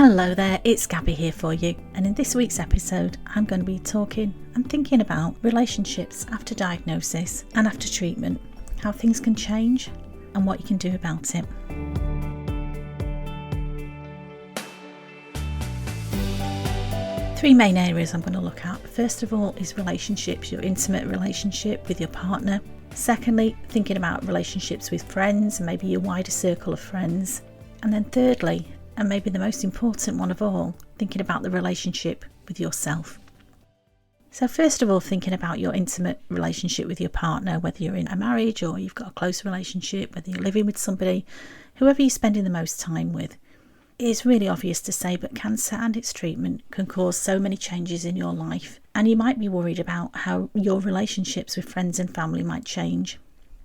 Hello there, it's Gabby here for you, and in this week's episode I'm going to be talking and thinking about relationships after diagnosis and after treatment, how things can change and what you can do about it. Three main areas I'm going to look at. First of all is relationships, your intimate relationship with your partner. Secondly, thinking about relationships with friends and maybe your wider circle of friends. And then thirdly, and maybe the most important one of all, thinking about the relationship with yourself. So first of all, thinking about your intimate relationship with your partner, whether you're in a marriage or you've got a close relationship, whether you're living with somebody, whoever you're spending the most time with. It's really obvious to say, but cancer and its treatment can cause so many changes in your life, and you might be worried about how your relationships with friends and family might change.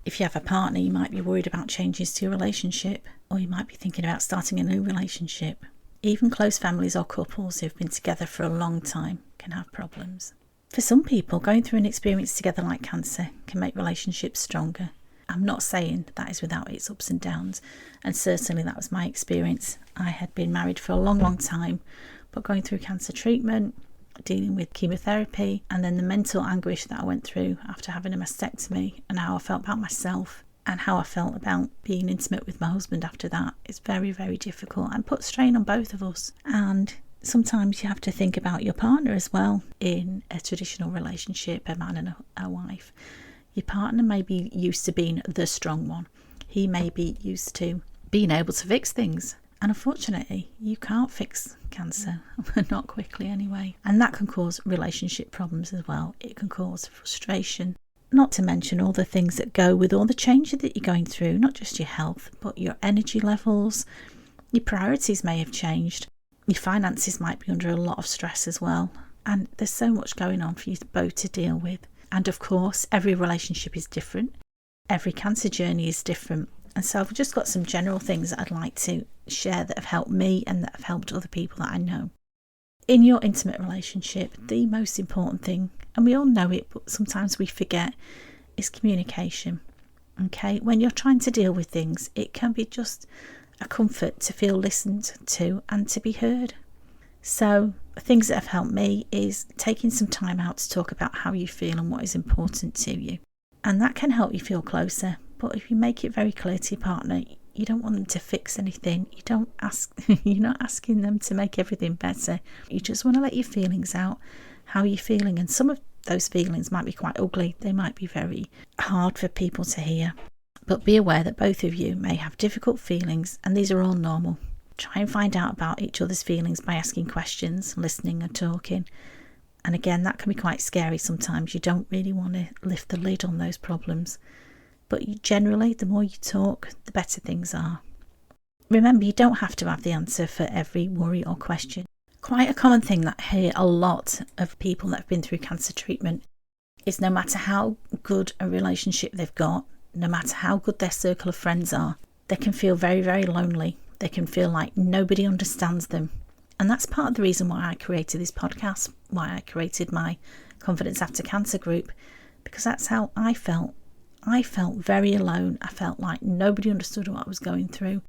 If you have a partner, you might be worried about changes to your relationship, or you might be thinking about starting a new relationship. Even close families or couples who've been together for a long time can have problems. For some people, going through an experience together like cancer can make relationships stronger. I'm not saying that is without its ups and downs, and certainly that was my experience. I had been married for a long time, but going through cancer treatment, dealing with chemotherapy, and then the mental anguish that I went through after having a mastectomy, and how I felt about myself and how I felt about being intimate with my husband after that, is very, very difficult and puts strain on both of us. And sometimes you have to think about your partner as well in a traditional relationship, a man and a wife. Your partner may be used to being the strong one. He may be used to being able to fix things. And unfortunately, you can't fix cancer, not quickly anyway. And that can cause relationship problems as well. It can cause frustration, not to mention all the things that go with all the changes that you're going through, not just your health, but your energy levels. Your priorities may have changed. Your finances might be under a lot of stress as well. And there's so much going on for you both to deal with. And of course, every relationship is different. Every cancer journey is different. And so I've just got some general things that I'd like to share that have helped me and that have helped other people that I know. In your intimate relationship, the most important thing, and we all know it, but sometimes we forget, is communication. Okay, when you're trying to deal with things, it can be just a comfort to feel listened to and to be heard. So things that have helped me is taking some time out to talk about how you feel and what is important to you. And that can help you feel closer. But if you make it very clear to your partner, you don't want them to fix anything. You're not asking them to make everything better. You just want to let your feelings out, how you're feeling. And some of those feelings might be quite ugly. They might be very hard for people to hear. But be aware that both of you may have difficult feelings, and these are all normal. Try and find out about each other's feelings by asking questions, listening and talking. And again, that can be quite scary sometimes. You don't really want to lift the lid on those problems. But generally, the more you talk, the better things are. Remember, you don't have to have the answer for every worry or question. Quite a common thing that I hear a lot of people that have been through cancer treatment is no matter how good a relationship they've got, no matter how good their circle of friends are, they can feel very, very lonely. They can feel like nobody understands them. And that's part of the reason why I created this podcast, why I created my Confidence After Cancer group, because that's how I felt. I felt very alone. I felt like nobody understood what I was going through.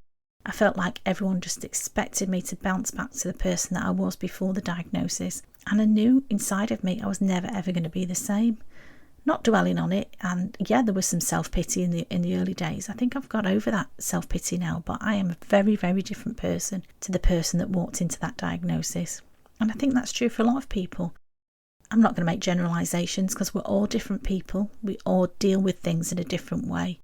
I felt like everyone just expected me to bounce back to the person that I was before the diagnosis. And I knew inside of me I was never ever going to be the same. Not dwelling on it, and yeah, there was some self-pity in the early days. I think I've got over that self-pity now, but I am a very, very different person to the person that walked into that diagnosis. And I think that's true for a lot of people. I'm not going to make generalisations because we're all different people. We all deal with things in a different way,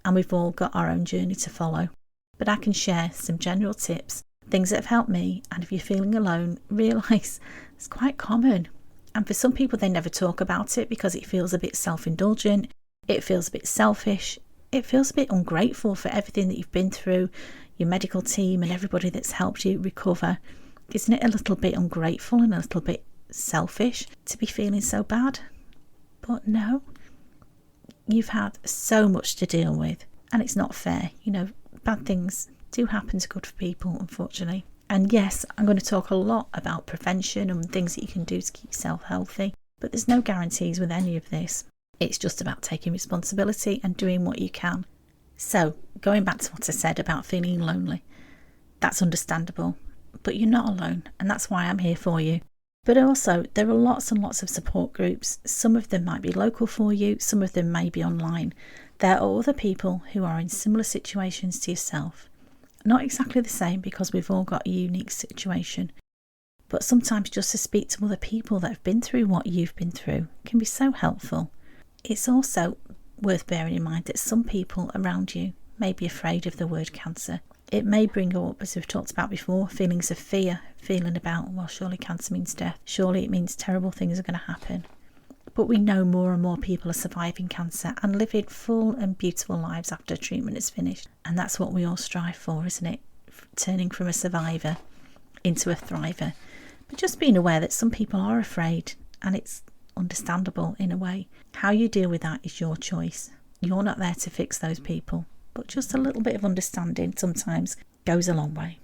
and we've all got our own journey to follow. But I can share some general tips, things that have helped me, and if you're feeling alone, realise it's quite common. And for some people, they never talk about it because it feels a bit self-indulgent, it feels a bit selfish, it feels a bit ungrateful for everything that you've been through, your medical team and everybody that's helped you recover. Isn't it a little bit ungrateful and a little bit selfish to be feeling so bad? But no, you've had so much to deal with, and it's not fair. You know, bad things do happen to good people, unfortunately. And yes, I'm going to talk a lot about prevention and things that you can do to keep yourself healthy, but there's no guarantees with any of this. It's just about taking responsibility and doing what you can. So, going back to what I said about feeling lonely, that's understandable. but you're not alone, and that's why I'm here for you. But also, there are lots and lots of support groups. Some of them might be local for you, some of them may be online. There are other people who are in similar situations to yourself. Not exactly the same, because we've all got a unique situation. But sometimes just to speak to other people that have been through what you've been through can be so helpful. It's also worth bearing in mind that some people around you may be afraid of the word cancer. It may bring up, as we've talked about before, feelings of fear, feeling about, well, surely cancer means death. Surely it means terrible things are going to happen. But we know more and more people are surviving cancer and living full and beautiful lives after treatment is finished. And that's what we all strive for, isn't it? Turning from a survivor into a thriver. But just being aware that some people are afraid, and it's understandable in a way. How you deal with that is your choice. You're not there to fix those people. But just a little bit of understanding sometimes goes a long way.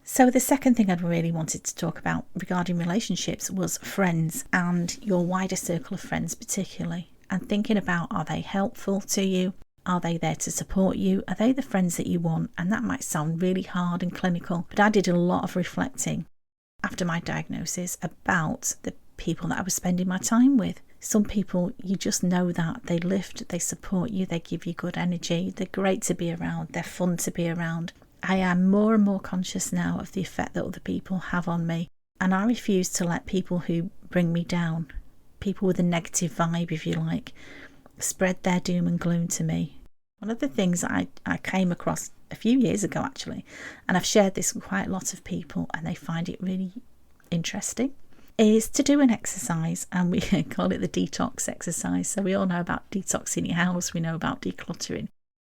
So the second thing I'd really wanted to talk about regarding relationships was friends, and your wider circle of friends particularly, and thinking about, are they helpful to you? Are they there to support you? Are they the friends that you want? And that might sound really hard and clinical, but I did a lot of reflecting after my diagnosis about the people that I was spending my time with. Some people, you just know that they lift, they support you, they give you good energy, they're great to be around, they're fun to be around. I am more and more conscious now of the effect that other people have on me, and I refuse to let people who bring me down, people with a negative vibe if you like, spread their doom and gloom to me. One of the things I came across a few years ago actually, and I've shared this with quite a lot of people and they find it really interesting, is to do an exercise, and we call it the detox exercise. So we all know about detoxing your house, we know about decluttering.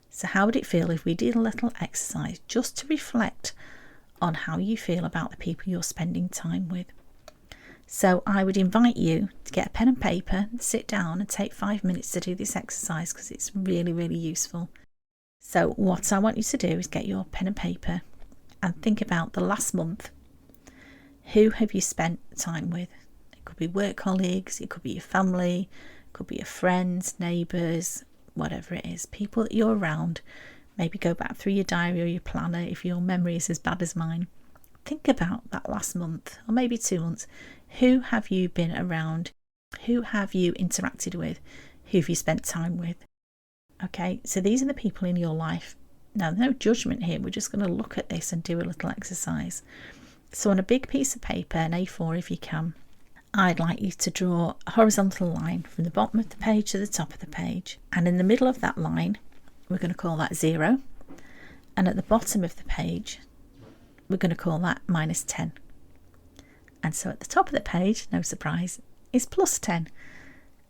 So how would it feel if we did a little exercise just to reflect on how you feel about the people you're spending time with? So I would invite you to get a pen and paper, sit down and take 5 minutes to do this exercise, because it's really, really useful. So what I want you to do is get your pen and paper and think about the last month. Who have you spent time with? It could be work colleagues, it could be your family, it could be your friends, neighbours, whatever it is, people that you're around. Maybe go back through your diary or your planner if your memory is as bad as mine. Think about that last month, or maybe 2 months. Who have you been around? Who have you interacted with? Who have you spent time with? Okay, so these are the people in your life. Now, no judgment here. We're just going to look at this and do a little exercise. So on a big piece of paper, an A4 if you can, I'd like you to draw a horizontal line from the bottom of the page to the top of the page. And in the middle of that line, we're going to call that 0. And at the bottom of the page, we're going to call that -10. And so at the top of the page, no surprise, is +10.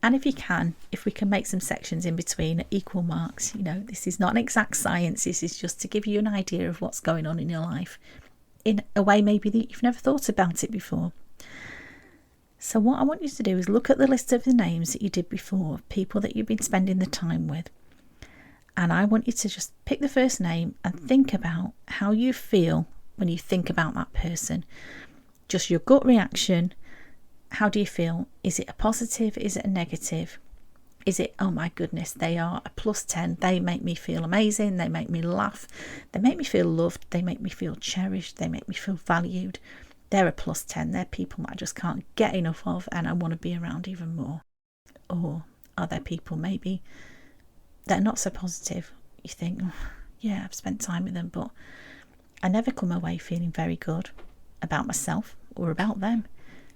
And if you can, if we can make some sections in between at equal marks, this is not an exact science, this is just to give you an idea of what's going on in your life in a way maybe that you've never thought about it before. So what I want you to do is look at the list of the names that you did before, people that you've been spending the time with. And I want you to just pick the first name and think about how you feel when you think about that person. Just your gut reaction. How do you feel? Is it a positive? Is it a negative? Is it, oh my goodness, they are a +10. They make me feel amazing. They make me laugh. They make me feel loved. They make me feel cherished. They make me feel valued. They're a +10. They're people that I just can't get enough of and I want to be around even more. Or are there people maybe that are not so positive? You think, oh, yeah, I've spent time with them, but I never come away feeling very good about myself or about them.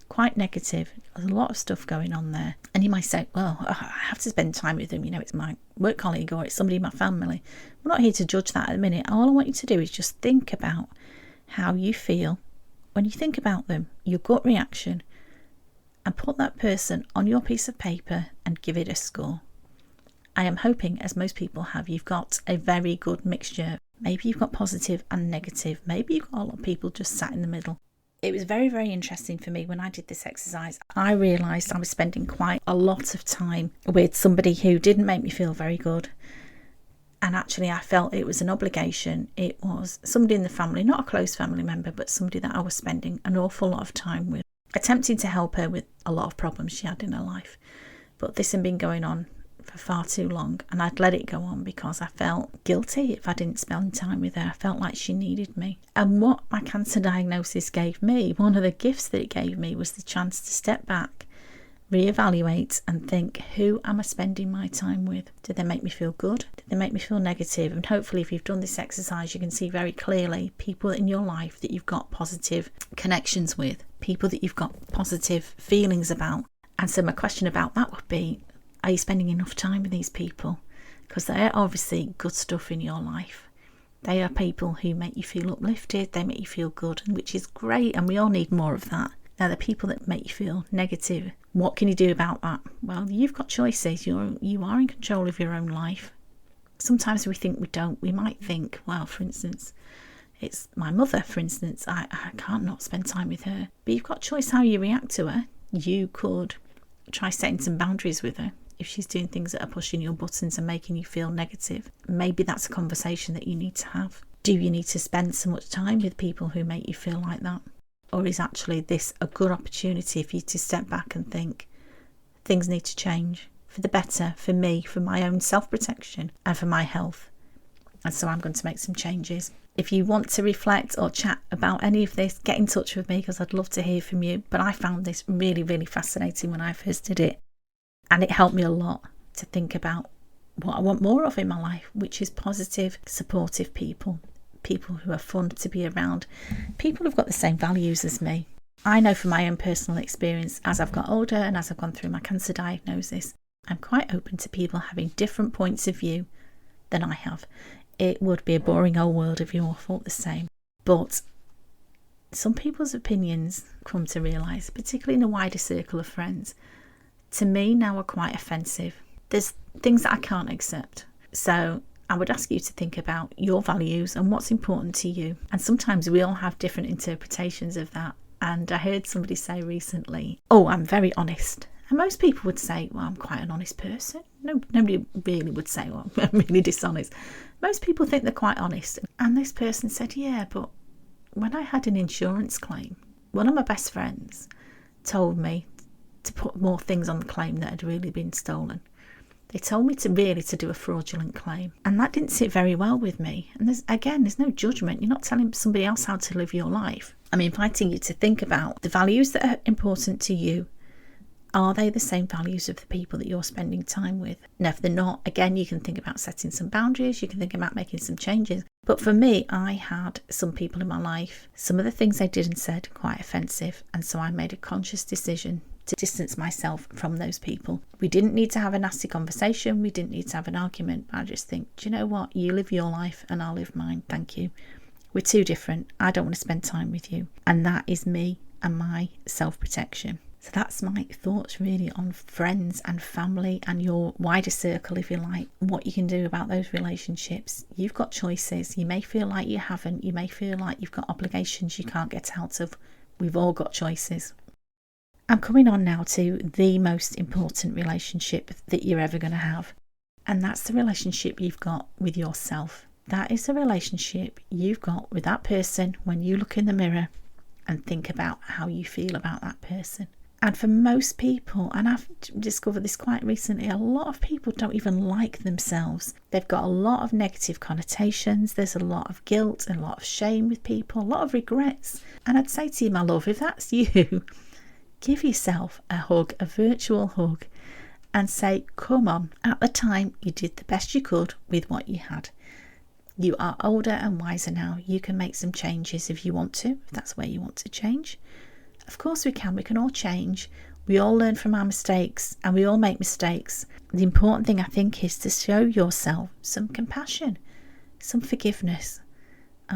Quite negative. There's a lot of stuff going on there. And you might say, well, I have to spend time with them. It's my work colleague or it's somebody in my family. We're not here to judge that at the minute. All I want you to do is just think about how you feel when you think about them, your gut reaction, and put that person on your piece of paper and give it a score. I am hoping, as most people have, you've got a very good mixture. Maybe you've got positive and negative. Maybe you've got a lot of people just sat in the middle. It was very, very interesting for me when I did this exercise. I realised I was spending quite a lot of time with somebody who didn't make me feel very good. And actually I felt it was an obligation. It was somebody in the family, not a close family member, but somebody that I was spending an awful lot of time with, attempting to help her with a lot of problems she had in her life. But this had been going on for far too long, and I'd let it go on because I felt guilty if I didn't spend time with her. I felt like she needed me. And what my cancer diagnosis gave me, one of the gifts that it gave me, was the chance to step back, reevaluate and think, who am I spending my time with? Did they make me feel good? Did they make me feel negative? And hopefully if you've done this exercise, you can see very clearly people in your life that you've got positive connections with, people that you've got positive feelings about. And so my question about that would be, are you spending enough time with these people? Because they're obviously good stuff in your life. They are people who make you feel uplifted, they make you feel good, which is great, and we all need more of that. Now, the people that make you feel negative, what can you do about that? Well, you've got choices. You are in control of your own life. Sometimes we think we don't. We might think, well, for instance, it's my mother, for instance. I can't not spend time with her. But you've got choice how you react to her. You could try setting some boundaries with her. If she's doing things that are pushing your buttons and making you feel negative, maybe that's a conversation that you need to have. Do you need to spend so much time with people who make you feel like that? Or is actually this a good opportunity for you to step back and think things need to change for the better, for me, for my own self-protection and for my health? And so I'm going to make some changes. If you want to reflect or chat about any of this, get in touch with me because I'd love to hear from you. But I found this really, really fascinating when I first did it. And it helped me a lot to think about what I want more of in my life, which is positive, supportive people. People who are fun to be around, people who've got the same values as me. I know from my own personal experience, as I've got older and as I've gone through my cancer diagnosis, I'm quite open to people having different points of view than I have. It would be a boring old world if you all thought the same. But some people's opinions, come to realise, particularly in a wider circle of friends, to me now are quite offensive. There's things that I can't accept. So I would ask you to think about your values and what's important to you. And sometimes we all have different interpretations of that. And I heard somebody say recently, oh, I'm very honest. And most people would say, well, I'm quite an honest person. No, nobody really would say, well, I'm really dishonest. Most people think they're quite honest. And this person said, yeah, but when I had an insurance claim, one of my best friends told me to put more things on the claim that had really been stolen. They told me to do a fraudulent claim. And that didn't sit very well with me. And there's no judgment. You're not telling somebody else how to live your life. I'm inviting you to think about the values that are important to you. Are they the same values of the people that you're spending time with? And if they're not, again, you can think about setting some boundaries. You can think about making some changes. But for me, I had some people in my life, some of the things they did and said quite offensive. And so I made a conscious decision to distance myself from those people. We didn't need to have a nasty conversation. We didn't need to have an argument. I just think, do you know what? You live your life and I'll live mine. Thank you. We're too different. I don't want to spend time with you. And that is me and my self-protection. So that's my thoughts really on friends and family and your wider circle, if you like, what you can do about those relationships. You've got choices. You may feel like you haven't. You may feel like you've got obligations you can't get out of. We've all got choices. I'm coming on now to the most important relationship that you're ever going to have. And that's the relationship you've got with yourself. That is the relationship you've got with that person when you look in the mirror and think about how you feel about that person. And for most people, and I've discovered this quite recently, a lot of people don't even like themselves. They've got a lot of negative connotations. There's a lot of guilt, a lot of shame with people, a lot of regrets. And I'd say to you, my love, if that's you, give yourself a hug, a virtual hug, and say, come on, at the time you did the best you could with what you had. You are older and wiser now. You can make some changes if you want to, if that's where you want to change. Of course we can. We can all change. We all learn from our mistakes and we all make mistakes. The important thing, I think, is to show yourself some compassion, some forgiveness.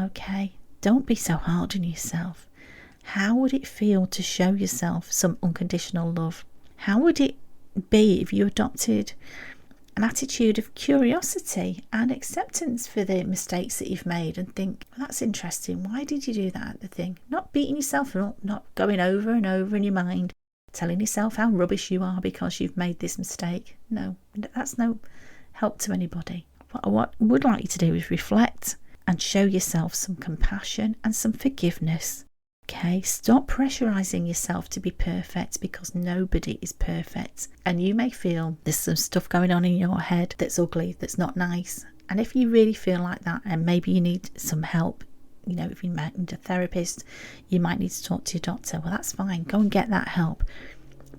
Okay, don't be so hard on yourself. How would it feel to show yourself some unconditional love? How would it be if you adopted an attitude of curiosity and acceptance for the mistakes that you've made and think, well, that's interesting. Why did you do that? The thing, not beating yourself up, not going over and over in your mind, telling yourself how rubbish you are because you've made this mistake. No, that's no help to anybody. What I would like you to do is reflect and show yourself some compassion and some forgiveness. Okay, stop pressurizing yourself to be perfect, because nobody is perfect. And you may feel there's some stuff going on in your head that's ugly, that's not nice. And if you really feel like that, and maybe you need some help, you know, if you might need a therapist, you might need to talk to your doctor, well, that's fine, go and get that help.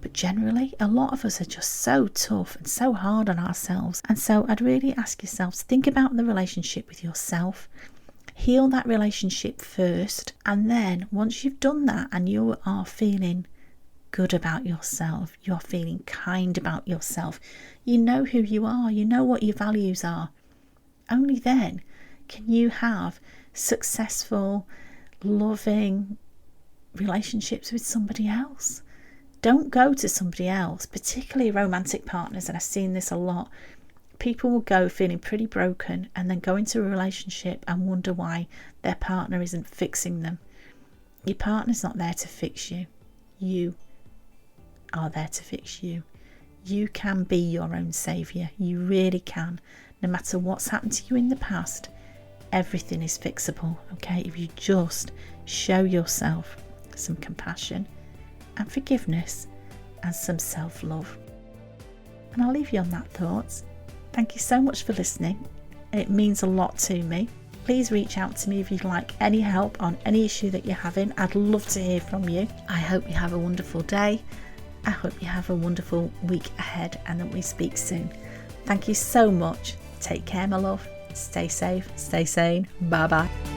But generally, a lot of us are just so tough and so hard on ourselves. And so I'd really ask yourself to think about the relationship with yourself. Heal that relationship first, and then once you've done that and you are feeling good about yourself, you're feeling kind about yourself, you know who you are, you know what your values are, only then can you have successful, loving relationships with somebody else. Don't go to somebody else, particularly romantic partners, and I've seen this a lot. People will go feeling pretty broken and then go into a relationship and wonder why their partner isn't fixing them. Your partner's not there to fix you. You are there to fix you. You can be your own saviour. You really can. No matter what's happened to you in the past, everything is fixable, okay? If you just show yourself some compassion and forgiveness and some self-love. And I'll leave you on that thought. Thank you so much for listening. It means a lot to me. Please reach out to me if you'd like any help on any issue that you're having. I'd love to hear from you. I hope you have a wonderful day. I hope you have a wonderful week ahead, and that we speak soon. Thank you so much. Take care, my love. Stay safe, stay sane. Bye bye.